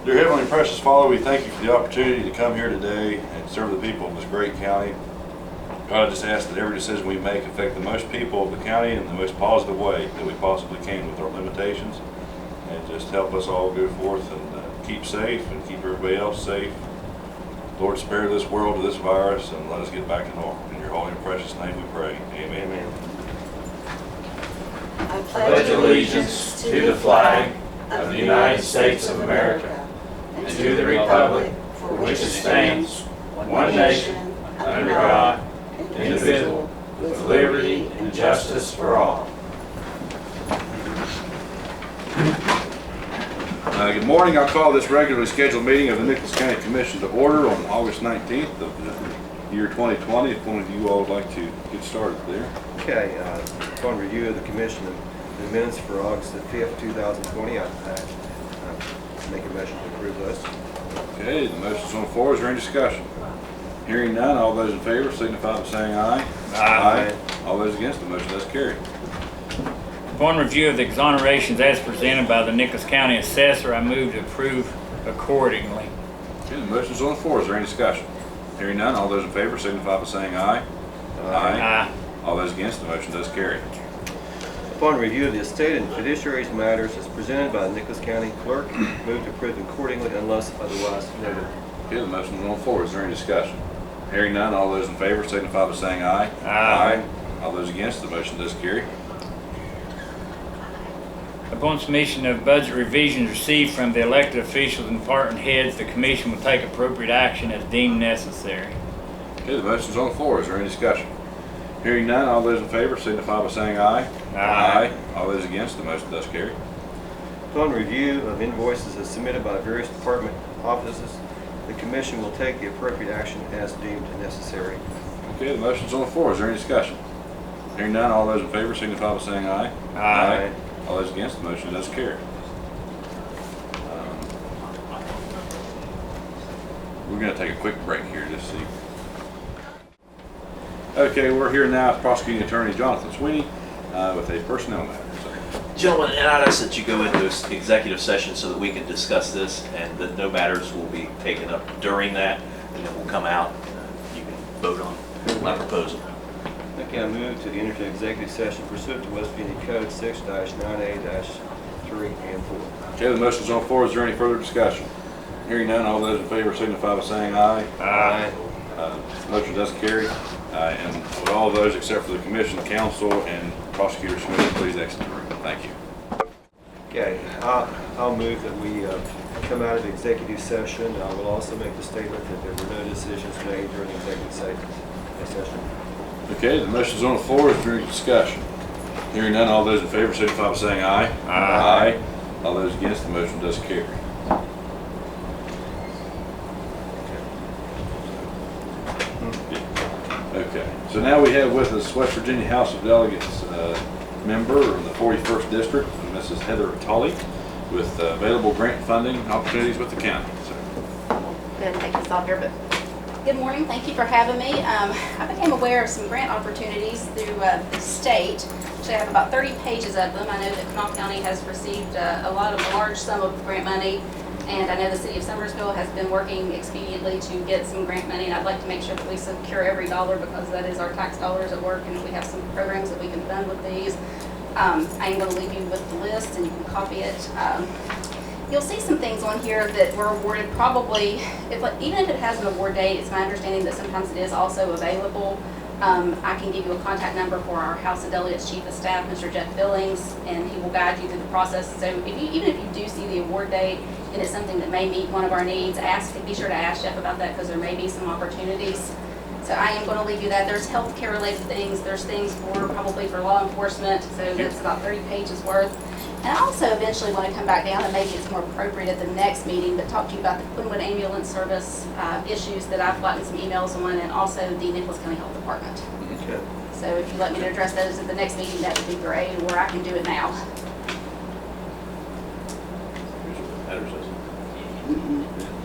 Dear Heavenly and Precious Father, we thank you for the opportunity to come here today and serve the people of this great county. God, I just ask that every decision we make affect the most people of the county in the most positive way that we possibly can with our limitations. And just help us all go forth and keep safe and keep everybody else safe. Lord, spare this world of this virus and let us get back to normal. In your holy and precious name we pray. Amen. Amen. I pledge allegiance to the flag of the United States of America and to the republic for which it stands, one nation, under God, indivisible, with liberty and justice for all. Good morning. I'll call this regularly scheduled meeting of the Nicholas County Commission to order on August 19th of the year 2020. If one of you all would like to get started there. Okay, upon review of the commission, the minutes for August the 5th, 2020, I make a motion to approve those. Okay, the motion's on the floor. Is there any discussion? Hearing none, all those in favor signify by saying aye. Aye. All those against, the motion does carry. Upon review of the exonerations as presented by the Nicholas County Assessor, I move to approve accordingly. Okay, the motion's on the floor. Is there any discussion? Hearing none, all those in favor signify by saying aye. Aye. All those against, the motion does carry. Upon review of the estate and fiduciaries matters as presented by the Nicholas County Clerk, move to approve accordingly unless otherwise noted. Okay, the motion's on the floor. Is there any discussion? Hearing none, all those in favor signify by saying aye. Aye. All those against, the motion does carry. Upon submission of budget revisions received from the elected officials and department heads, the commission will take appropriate action as deemed necessary. Okay, the motion's on the floor. Is there any discussion? Hearing none, all those in favor signify by saying aye. Aye. All those against, the motion does carry. Upon review of invoices as submitted by various department offices, the commission will take the appropriate action as deemed necessary. Okay, the motion's on the floor. Is there any discussion? Hearing none, all those in favor signify by saying aye. Aye. All those against, the motion does carry. We're going to take a quick break here just to see. Okay, we're here now with Prosecuting Attorney Jonathan Sweeney with a personnel matter. Gentlemen, and I'd ask that you go into this executive session so that we can discuss this and that no matters will be taken up during that, and then we'll come out and you can vote on my proposal. Okay, I move to enter into executive session pursuant to West Virginia Code 6-9A-3 and 4. Okay, the motion's on the floor. Is there any further discussion? Hearing none, all those in favor signify by saying aye. Aye. Motion does carry. And with all of those except for the commission, counsel, and prosecutor Smith, please exit the room. Thank you. Okay, I'll move that we come out of executive session. I will also make the statement that there were no decisions made during the executive session. Okay, the motion's on the floor. Is there any discussion? Hearing none, all those in favor signify by saying aye. Aye. All those against, the motion does carry. Okay, so now we have with us West Virginia House of Delegates member in the 41st District, Mrs. Heather Tully, with available grant funding opportunities with the county. So, Good, take this off here, but good morning. Thank you for having me. I became aware of some grant opportunities through the state. Actually, I have about 30 pages of them. I know that Kanawha County has received a large sum of grant money, and I know the city of Summersville has been working expediently to get some grant money, and I'd like to make sure that we secure every dollar because that is our tax dollars at work, and we have some programs that we can fund with these. I am going to leave you with the list, and you can copy it. You'll see some things on here that were awarded probably, even if it has an award date, it's my understanding that sometimes it is also available. I can give you a contact number for our House of Delegates Chief of Staff, Mr. Jeff Billings, and he will guide you through the process. So even if you do see the award date and it's something that may meet one of our needs, be sure to ask Jeff about that because there may be some opportunities. So I am going to leave you that. There's healthcare related things. There's things probably for law enforcement. So that's about 30 pages worth. And I also eventually want to come back down, and maybe it's more appropriate at the next meeting, but talk to you about the Quinwood Ambulance Service issues that I've gotten some emails on, and also the Nicholas County Health Department. Okay. So if you let me to address those at the next meeting, that would be great, or I can do it now.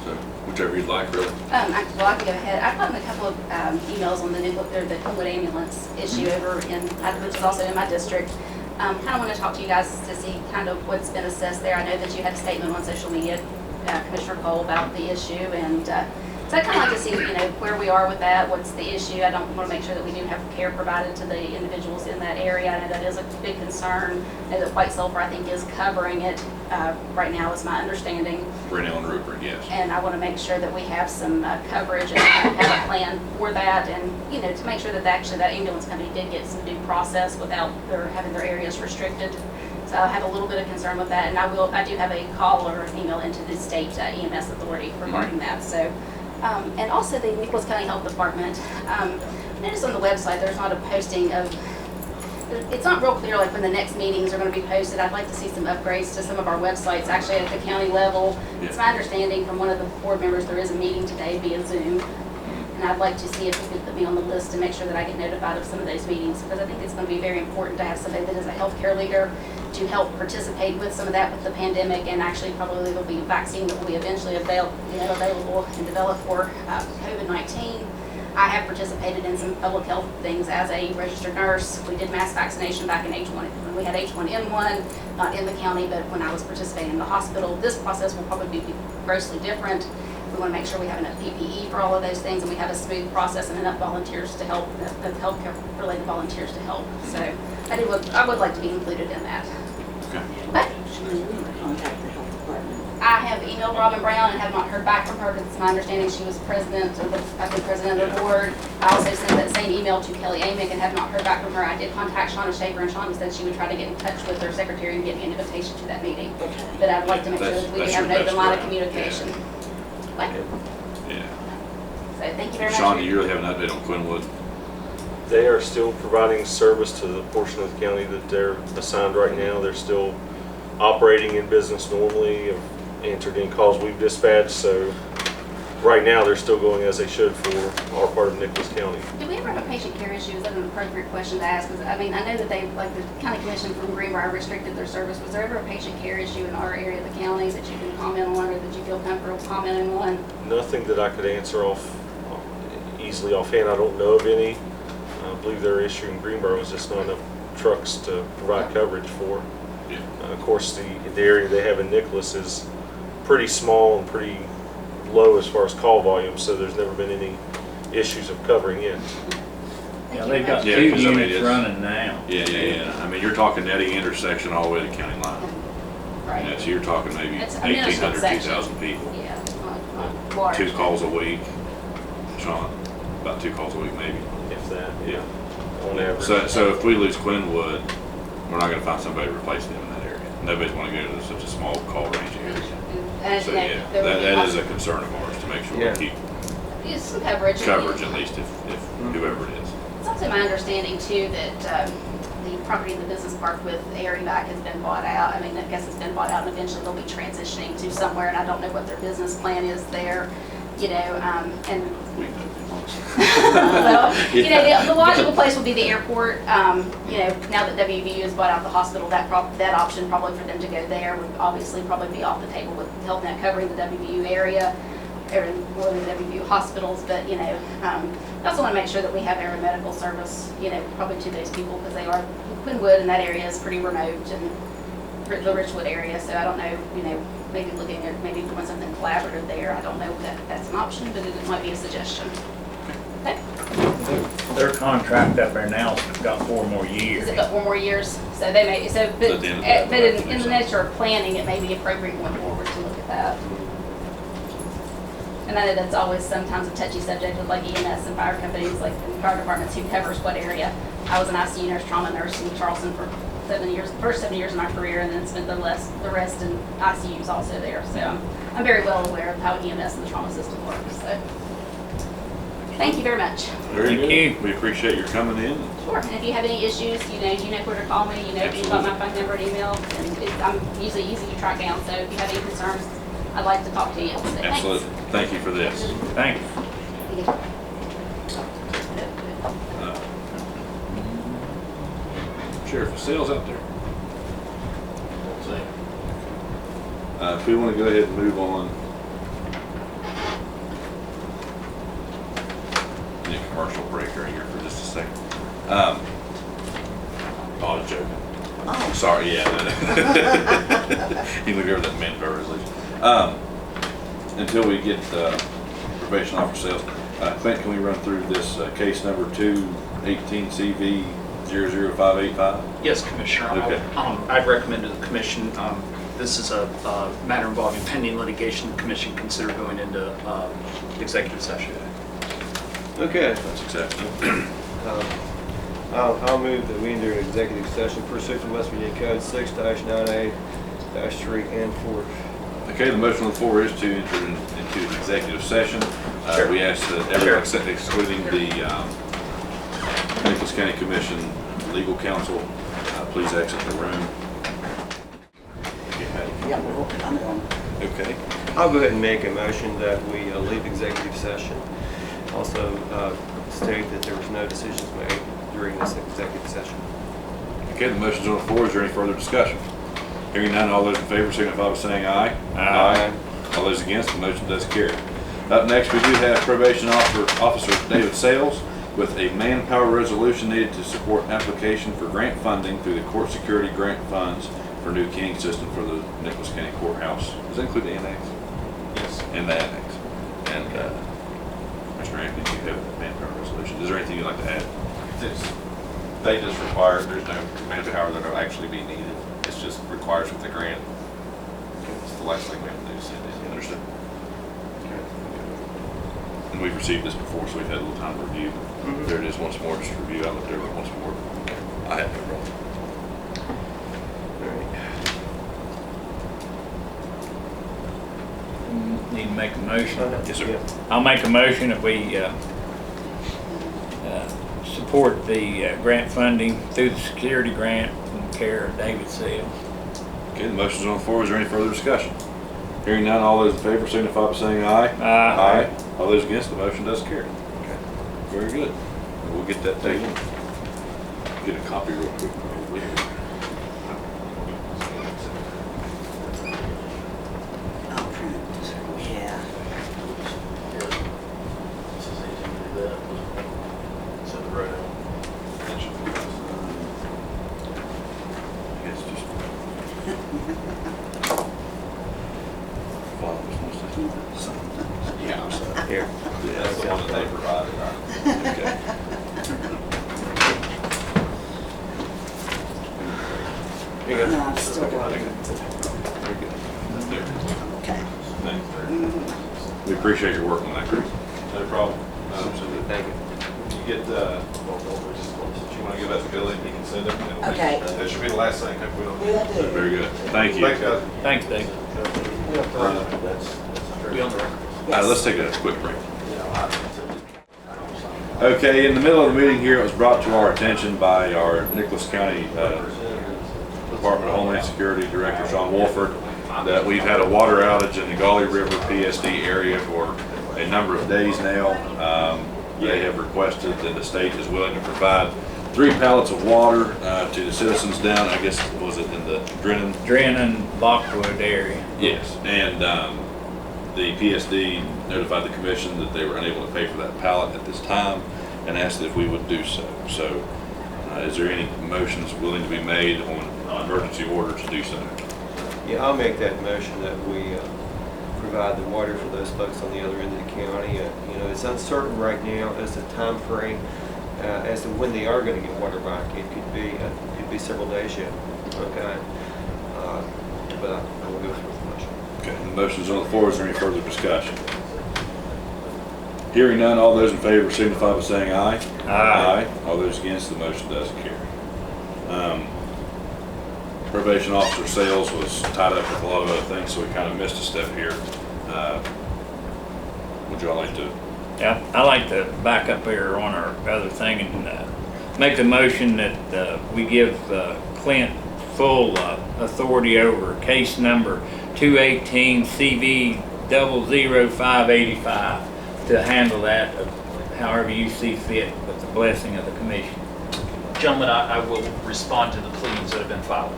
So whichever you'd like, really. I can go ahead. I've gotten a couple of emails on the Quinwood Ambulance issue which is also in my district. Kind of want to talk to you guys to see kind of what's been assessed there. I know that you had a statement on social media Commissioner Cole about the issue, and so I'd kind of like to see, where we are with that, what's the issue. I don't want to make sure that we do have care provided to the individuals in that area. I know that is a big concern. I know that White Sulphur, I think, is covering it right now, is my understanding. Brunel and Rupert, yes. And I want to make sure that we have some coverage and have a plan for that, and, to make sure that actually that ambulance company did get some due process without their having their areas restricted. So I have a little bit of concern with that, and I do have a call or an email into the state EMS authority regarding that. So, and also the Nicholas County Health Department. Notice on the website there's not a posting of. It's not real clear like when the next meetings are going to be posted. I'd like to see some upgrades to some of our websites actually at the county level. Yeah. It's my understanding from one of the board members there is a meeting today via Zoom. And I'd like to see if you could put me on the list to make sure that I get notified of some of those meetings, because I think it's going to be very important to have somebody that is a healthcare leader to help participate with some of that with the pandemic, and actually probably there'll be a vaccine that will be eventually available and developed for COVID-19. I have participated in some public health things as a registered nurse. We did mass vaccination back in H1, when we had H1N1, not in the county, but when I was participating in the hospital. This process will probably be grossly different. We want to make sure we have enough PPE for all of those things, and we have a smooth process and enough volunteers to help, healthcare-related volunteers to help. So I would like to be included in that. Okay. But Should we contact the health department? I have emailed Robin Brown and have not heard back from her. It's my understanding she was president of the board. I also sent that same email to Kelly Amick and have not heard back from her. I did contact Shauna Schaefer, and Shauna said she would try to get in touch with her secretary and get me an invitation to that meeting. But I'd like to make sure that we That's have an your open best line of route. communication. Like, Yeah. so thank you very much. Sean, do you really have an update on Quinwood? They are still providing service to the portion of the county that they're assigned right now. They're still operating in business normally, have answered any calls we've dispatched, so right now they're still going as they should for our part of Nicholas County. Do we ever have a patient care issue? Is that an appropriate question to ask? Because, I mean, I know that they, like the county commission from Greenbrier restricted their service. Was there ever a patient care issue in our area of the county that you can comment on, or that you feel comfortable commenting on? Nothing that I could answer easily offhand. I don't know of any. I believe their issue in Greenbrier was just not enough trucks to provide coverage for. Yeah. Of course, the area they have in Nicholas is pretty small and pretty low as far as call volume, so there's never been any issues of covering it. Yeah, they've got Yeah, two 'cause I mean, units it's- running now. Yeah. I mean, you're talking Nettie intersection all the way to county line. Right. So you're talking maybe It's a minuscule 1,800, section. 2,000 people. Yeah, it's not large. 2 calls a week. Sean, about 2 calls a week maybe. If that, Yeah. on average. So if we lose Quinwood, we're not gonna find somebody to replace them in that area. Nobody's wanna go to such a small call range area. And So you know, yeah, there would be that is a lots- concern of ours, to make sure Yeah. we keep Use some coverage. coverage at least if whoever it is. It's also my understanding too that the property in the business park with Airy Back has been bought out. I mean, I guess it's been bought out, and eventually they'll be transitioning to somewhere, and I don't know what their business plan is there, and We know. well, the logical place would be the airport. Now that WVU has bought out the hospital, that option probably for them to go there would obviously probably be off the table with Health Net covering the WVU area, or more than WVU hospitals. But I also want to make sure that we have air medical service, probably to those people, because they are Quinwood, and that area is pretty remote, and the Richwood area. So I don't know, maybe looking at maybe doing something collaborative there. I don't know that that's an option, but it might be a suggestion. Okay. Their contract up there now's got 4 more years. Is it got 4 more years? So they may, so, but, At the end of that, but we'll have to in do the something. nature of planning, it may be appropriate going forward to look at that. And I know that's always sometimes a touchy subject with like EMS and fire companies, like the fire departments, who covers what area. I was an ICU nurse, trauma nurse in Charleston for 7 years, the first 7 years of my career, and then spent the rest in ICUs also there. So I'm very well aware of how EMS and the trauma system works, so. Thank you very much. Very Thank good. you. We appreciate your coming in. Sure, and if you have any issues, you know where to call me, you've got my phone number and email, and I'm usually easy to track down, so if you have any concerns, I'd like to talk to you. So thanks. Absolutely. Thank you for this. Thanks. Sheriff, the sales out there. If we want to go ahead and move on. Need a commercial break right here for just a second. I was joking. Oh. Sorry, yeah. You look over that man resolution. until we get probation officer sales, Clint, can we run through this case number 218 CV 00585? Yes, Commissioner. Okay. I'd recommend to the commission, this is a matter involving pending litigation. The commission consider going into executive session. Okay. That's acceptable. I'll move that we enter an executive session pursuant to West Virginia Code 6-98-3 and 4. Okay, the motion on the floor is to enter into an executive session. Sure. We ask that everyone, except excluding the Nicholas County Commission legal counsel, please exit the room. Yeah, we're working on it. Okay. I'll go ahead and make a motion that we leave executive session. Also state that there was no decisions made during this executive session. Okay, the motion's on the floor. Is there any further discussion? Hearing none, all those in favor signify by saying aye. Aye. All those against, the motion does carry. Up next, we do have probation officer David Sales with a manpower resolution needed to support application for grant funding through the court security grant funds for new King system for the Nicholas County Courthouse. Does that include the annex? Yes. And the annex. And Mr. Anthony, do you have the manpower resolution? Is there anything you'd like to add? They just require, there's no manpower that'll actually be needed. It's just requires with the grant. It's the last thing we have to do, send in. Understood. And we've received this before, so we've had a little time to review. There it is once more, just review. I looked over it once more. I have no problem. Need to make a motion. Yes, sir. Yeah. I'll make a motion that we support the grant funding through the security grant from care of David Sales. Okay, the motion's on the floor. Is there any further discussion? Hearing none, all those in favor signify by saying aye. Aye. All those against, the motion does carry. Okay. Very good. We'll get that taken. Get a copy real quick. I'll print. Yeah. It's just. Well, it's supposed to do something. Yeah, so Here. that's the one that they provided, right? Okay. Here you go. No, I'm still working. Very good. Okay. We appreciate your work on that, Chris. No problem. Thank you. You get, you want to give us the billing, you can send them. and Okay. That should be the last thing, hope we don't. Will do. Very good. Thank you. Thanks, guys. Thanks, Dave. Be on the record. Let's take a quick break. Okay, in the middle of the meeting here, it was brought to our attention by our Nicholas County Department of Homeland Security Director, Sean Wolford, that we've had a water outage in the Gauley River PSD area for a number of days now. They have requested that the state is willing to provide 3 pallets of water to the citizens down, I guess, was it in the Drennan? Drennan, Lockwood area. Yes, and the PSD notified the commission that they were unable to pay for that pallet at this time and asked if we would do so. So is there any motions willing to be made on emergency order to do so? Yeah, I'll make that motion that we provide the water for those folks on the other end of the county. You know, it's uncertain right now as to time frame as to when they are going to get water back. It could be several days yet. Okay, but I will go through with the motion. Okay, the motion's on the floor. Is there any further discussion? Hearing none, all those in favor signify by saying aye. Aye. All those against, the motion does carry. Probation officer Sales was tied up with a lot of other things, so we kind of missed a step here. Would y'all like to? Yeah, I like to back up here on our other thing and make the motion that we give Clint full authority over case number 218 CV 00585 to handle that however you see fit with the blessing of the commission. Gentlemen, I will respond to the pleadings that have been filed.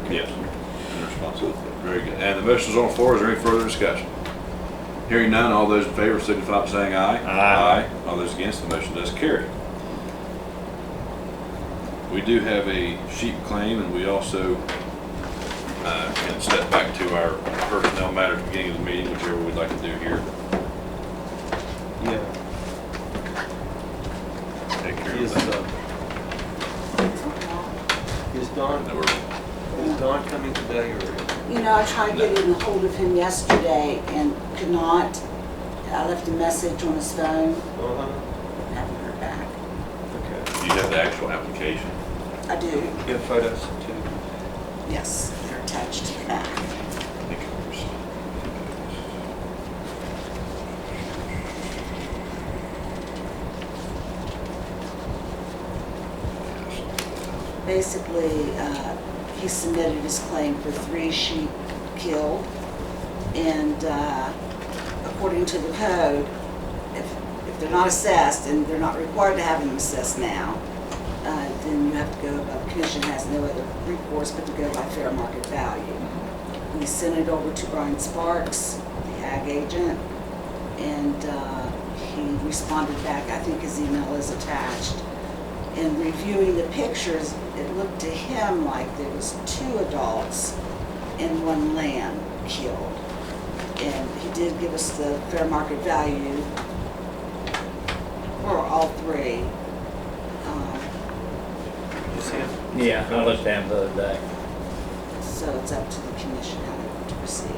Yes. In response to that. Very good. And the motion's on the floor. Is there any further discussion? Hearing none, all those in favor signify by saying aye. Aye. All those against, the motion does carry. We do have a sheep claim, and we also can step back to our personnel matter at the beginning of the meeting, whichever we'd like to do here. Yeah. Take care Is, of that. is Don, That we're- is Don coming today or? You know, I tried getting a hold of him yesterday and could not. I left a message on his phone, Uh-huh. haven't heard back. Okay. Do you have the actual application? I do, You have photos too? yes, they're attached to the back. I think it was- Basically, he submitted his claim for 3 sheep killed, and according to the code, if they're not assessed, and they're not required to have them assessed now, then you have to go, the commission has no other recourse but to go by fair market value. We sent it over to Brian Sparks, the ag agent, and he responded back. I think his email is attached. In reviewing the pictures, it looked to him like there was 2 adults and 1 lamb killed. And he did give us the fair market value for all 3. You see him? Yeah, I looked at them the other day. So it's up to the commission how they want to proceed.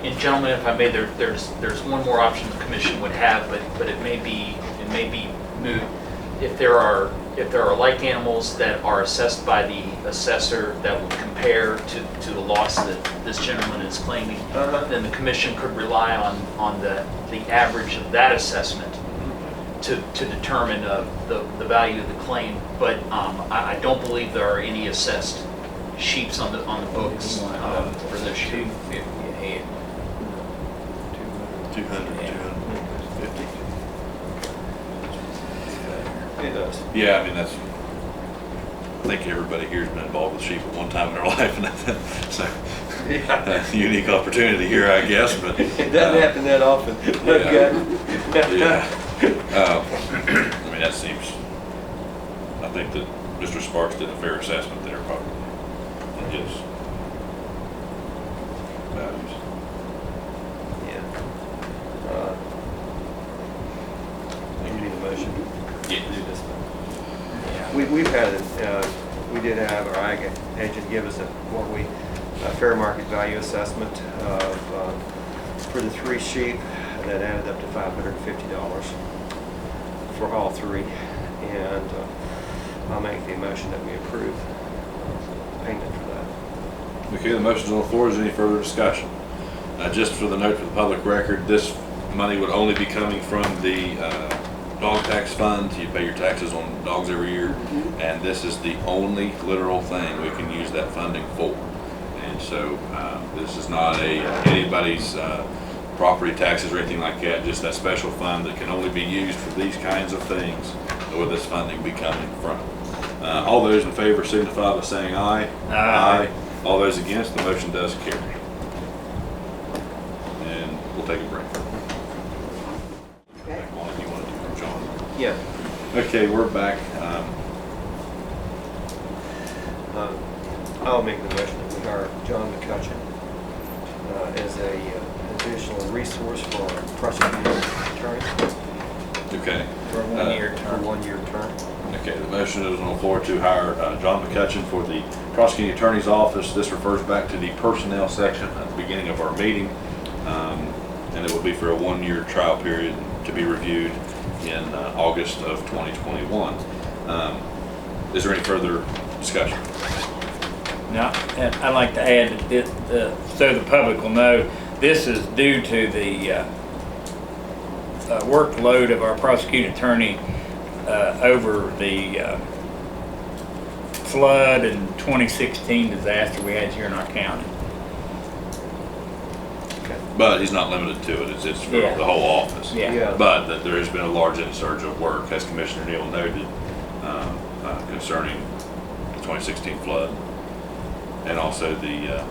And gentlemen, if I may, there's one more option the commission would have, but it may be moot. If there are like animals that are assessed by the assessor that will compare to the loss that this gentleman is claiming, Uh-huh. then the commission could rely on the average of that assessment to determine the value of the claim. But I don't believe there are any assessed sheeps on the books for this year. 250 a head. 200, Yeah. 250. It does. Yeah, I mean, that's, I think everybody here's been involved with sheep at one time in their life, and that's a unique opportunity here, I guess, but. It doesn't happen that often. Okay. Yeah. I mean, that seems, I think that Mr. Sparks did a fair assessment there, probably, in his values. Yeah. You need a motion to do this. We've had, we did have our ag agent give us a fair market value assessment of, for the 3 sheep that added up to $550 for all 3. And I'll make the motion that we approve payment for that. Okay, the motion's on the floor. Is there any further discussion? Just for the note for the public record, this money would only be coming from the dog tax fund. You pay your taxes on dogs every year, and this is the only literal thing we can use that funding for. And so this is not anybody's property taxes or anything like that, just that special fund that can only be used for these kinds of things where this funding be coming from. All those in favor signify by saying aye. Aye. All those against, the motion does carry. And we'll take a break. Okay. One, you want to do, John? Yeah. Okay, we're back. I'll make the motion that we hire John McCutcheon as a additional resource for our prosecuting attorney Okay. For a 1-year for a term. 1-year term. Okay, the motion is on the floor to hire John McCutcheon for the prosecuting attorney's office. This refers back to the personnel section at the beginning of our meeting. And it will be for a 1-year trial period to be reviewed in August of 2021. Is there any further discussion? Now, and I'd like to add that so the public will know, this is due to the workload of our prosecuting attorney over the flood and 2016 disaster we had here in our county. But he's not limited to it. It's for Yeah. the whole office. Yeah. But that there has been a large insurge of work, as Commissioner Neal noted, concerning the 2016 flood. And also the,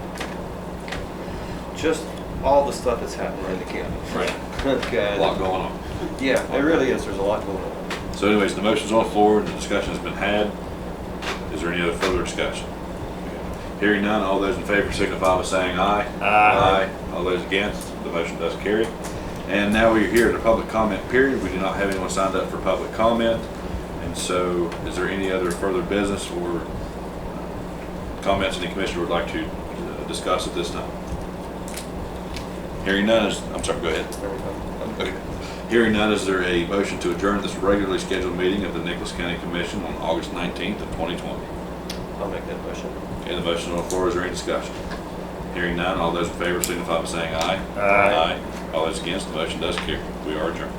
Just all the stuff that's happening in the county. right, Okay. a lot going on. Yeah, there really is. There's a lot going on. So anyways, the motion's on the floor, the discussion's been had. Is there any other further discussion? Hearing none, all those in favor signify by saying aye. Aye. All those against, the motion does carry. And now we're here at the public comment period. We do not have anyone signed up for public comment. And so, is there any other further business or comments any commissioner would like to discuss at this time? Hearing none, I'm sorry, go ahead. Okay. Hearing none, is there a motion to adjourn this regularly scheduled meeting of the Nicholas County Commission on August 19th of 2020? I'll make that motion. Okay, the motion on the floor, is there any discussion? Hearing none, all those in favor signify by saying aye. Aye. All those against, the motion does carry. We are adjourned.